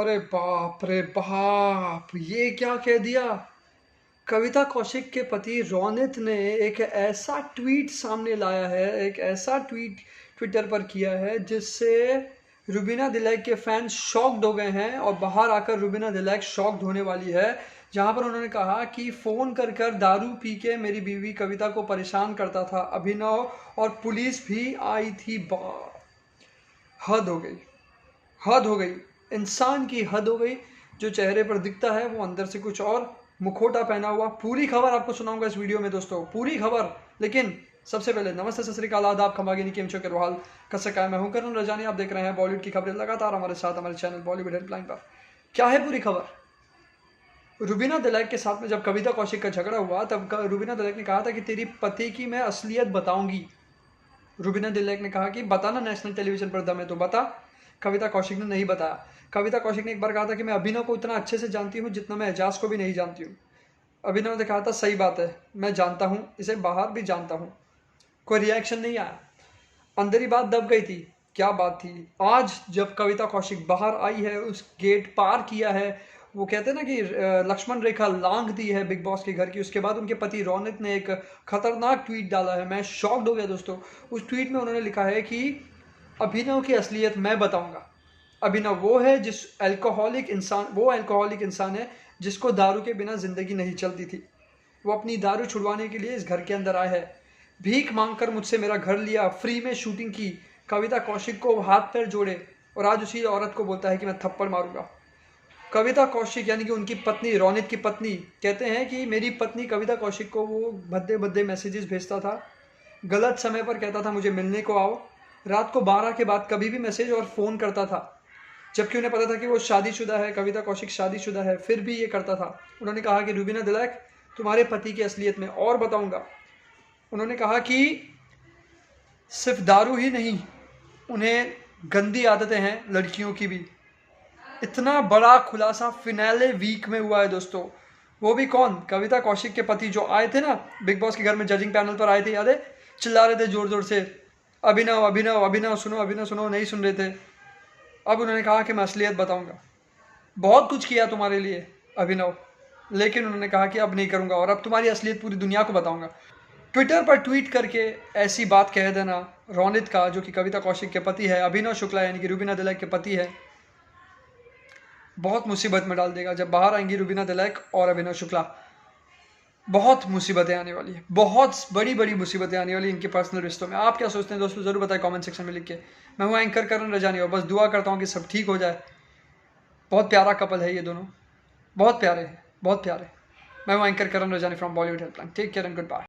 अरे बाप रे बाप, ये क्या कह दिया। कविता कौशिक के पति रोनित ने एक ऐसा ट्वीट सामने लाया है, एक ऐसा ट्वीट ट्विटर पर किया है जिससे रुबीना दिलैक के फैंस शॉक्ड हो गए हैं। और बाहर आकर रुबीना दिलैक शॉक्ड होने वाली है, जहां पर उन्होंने कहा कि फ़ोन कर कर दारू पी के मेरी बीवी कविता को परेशान करता था अभिनव, और पुलिस भी आई थी। हद हो गई, हद हो गई, इंसान की हद हो गई। जो चेहरे पर दिखता है वो अंदर से कुछ और, मुखोटा पहना हुआ। पूरी खबर आपको सुनाऊंगा इस वीडियो में दोस्तों, पूरी खबर। लेकिन सबसे पहले नमस्ते, सत श्री अकाल, आदाब, खमागिनी, केम छो, केरवाल, कसका। मैं हूं करण रजानी, आप देख रहे हैं बॉलीवुड की खबरें लगातार हमारे साथ हमारे चैनल बॉलीवुड हेल्पलाइन पर। क्या है पूरी खबर। रुबीना दिलैक के साथ में जब कविता कौशिक का झगड़ा हुआ तब रुबीना दिलैक ने कहा था कि तेरी पति की मैं असलियत बताऊंगी। रुबीना दिलैक ने कहा कि बताना, नेशनल टेलीविजन पर दम है तो बता। कविता कौशिक ने नहीं बताया। कविता कौशिक ने एक बार कहा था कि मैं अभिनव को इतना अच्छे से जानती हूँ जितना मैं एजाज को भी नहीं जानती हूँ। अभिनव ने कहा था सही बात है, मैं जानता हूँ, इसे बाहर भी जानता हूँ। कोई रिएक्शन नहीं आया, अंदर ही बात दब गई थी। क्या बात थी। आज जब कविता कौशिक बाहर आई है, उस गेट पार किया है, वो कहते हैं ना कि लक्ष्मण रेखा लांघ दी है बिग बॉस के घर की, उसके बाद उनके पति रोनित ने एक खतरनाक ट्वीट डाला है। मैं शॉक्ड हो गया दोस्तों। उस ट्वीट में उन्होंने लिखा है कि अभिनव की असलियत मैं बताऊंगा। अभिनव वो है जिस अल्कोहलिक इंसान, वो अल्कोहलिक इंसान है जिसको दारू के बिना जिंदगी नहीं चलती थी। वो अपनी दारू छुड़वाने के लिए इस घर के अंदर आया है, भीख मांगकर मुझसे मेरा घर लिया, फ्री में शूटिंग की, कविता कौशिक को हाथ पैर जोड़े, और आज उसी औरत को बोलता है कि मैं थप्पड़ मारूंगा। कविता कौशिक यानी कि उनकी पत्नी, रोनित की पत्नी, कहते हैं कि मेरी पत्नी कविता कौशिक को वो भद्दे भद्दे मैसेजेस भेजता था, गलत समय पर कहता था मुझे मिलने को आओ, रात को 12 के बाद कभी भी मैसेज और फ़ोन करता था, जबकि उन्हें पता था कि वो शादीशुदा है, कविता कौशिक शादीशुदा है, फिर भी ये करता था। उन्होंने कहा कि रुबीना दिलैक तुम्हारे पति की असलियत में और बताऊंगा। उन्होंने कहा कि सिर्फ दारू ही नहीं, उन्हें गंदी आदतें हैं लड़कियों की भी। इतना बड़ा खुलासा फिनाले वीक में हुआ है दोस्तों। वो भी कौन, कविता कौशिक के पति, जो आए थे ना बिग बॉस के घर में, जजिंग पैनल पर आए थे, याद है, चिल्ला रहे थे जोर जोर से, अभिनव अभिनव अभिनव सुनो, अभिनव सुनो, नहीं सुन रहे थे। अब उन्होंने कहा कि मैं असलियत बताऊंगा। बहुत कुछ किया तुम्हारे लिए अभिनव, लेकिन उन्होंने कहा कि अब नहीं करूंगा, और अब तुम्हारी असलियत पूरी दुनिया को बताऊंगा। ट्विटर पर ट्वीट करके ऐसी बात कह देना रोनित का, जो कि कविता कौशिक के पति है, अभिनव शुक्ला यानी कि रुबीना दिलैक के पति है, बहुत मुसीबत में डाल देगा। जब बाहर आएंगी रुबीना दिलैक और अभिनव शुक्ला, बहुत मुसीबतें आने वाली है, बहुत बड़ी बड़ी मुसीबतें आने वाली इनके पर्सनल रिश्तों में। आप क्या सोचते हैं दोस्तों, जरूर बताएं कमेंट सेक्शन में लिख के। मैं हूं एंकर करण रजानी, और बस दुआ करता हूं कि सब ठीक हो जाए। बहुत प्यारा कपल है ये दोनों, बहुत प्यारे हैं, बहुत प्यारे। मैं हूं anchor Karan Rajani from Bollywood helpline. Take care and good bye.